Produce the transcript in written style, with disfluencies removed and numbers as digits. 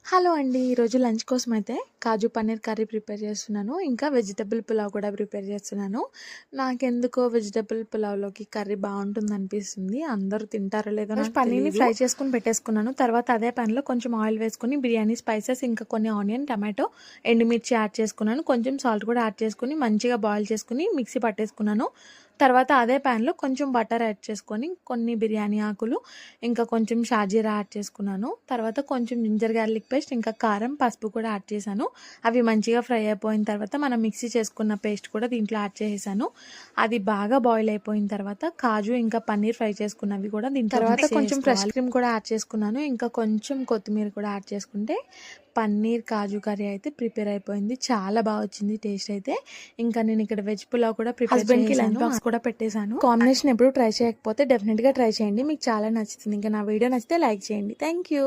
Hello అండి. ఈరోజు lunch కోసం అయితే కాజు పన్నీర్ కర్రీ ప్రిపేర్ చేస్తున్నాను. ఇంకా వెజిటబుల్ పులావ్ కూడా ప్రిపేర్ చేస్తున్నాను. నాకెందుకో వెజిటబుల్ పులావ్‌లోకి కర్రీ బావుంటుందనిపిస్తుంది. అందరూ తింటారో లేదో నాకు పన్నీర్‌ని ఫ్రై చేసుకొని పెట్టేసుకున్నాను. తర్వాత అదే పాన్‌లో కొంచెం ఆయిల్ వేసుకొని బిర్యానీ స్పైసెస్ ఇంకా కొన్ని ఆనియన్, టమాటో, ఎండుమిర్చి యాడ్ చేసుకున్నాను. కొంచెం సాల్ట్ కూడా యాడ్ చేసుకొని మంచిగా బాయిల్ చేసుకొని మిక్సీ పట్టేసుకున్నాను. తర్వాత అదే పాన్‌లో కొంచెం బటర్ యాడ్ చేసుకొని కొన్ని బిర్యానీ ఆకులు, ఇంకా కొంచెం షాజీరా యాడ్ చేసుకున్నాను. తర్వాత కొంచెం జింజర్ గార్లిక్ పేస్ట్, ఇంకా కారం, పసుపు కూడా యాడ్ చేశాను. అవి మంచిగా ఫ్రై అయిపోయిన తర్వాత మనం మిక్సీ చేసుకున్న పేస్ట్ కూడా దీంట్లో యాడ్ చేసేసాను. అది బాగా బాయిల్ అయిపోయిన తర్వాత కాజు ఇంకా పన్నీర్ ఫ్రై చేసుకున్నవి కూడా దీంట్లో తర్వాత కొంచెం ఫ్రెష్ క్రీమ్ కూడా యాడ్ చేసుకున్నాను. ఇంకా కొంచెం కొత్తిమీర కూడా యాడ్ చేసుకుంటే పన్నీర్ కాజు కర్రీ అయితే ప్రిపేర్ అయిపోయింది. చాలా బాగా వచ్చింది టేస్ట్ అయితే. ఇంకా నేను ఇక్కడ వెజ్ పులావ్ కూడా ప్రిపేర్ చేశాను. లంచ్ బాక్స్ కూడా పెట్టేశాను. కాంబినేషన్ ఎప్పుడు ట్రై చేయకపోతే డెఫినెట్గా ట్రై చేయండి. మీకు చాలా నచ్చుతుంది. ఇంకా నా వీడియో నచ్చితే లైక్ చేయండి. Thank you.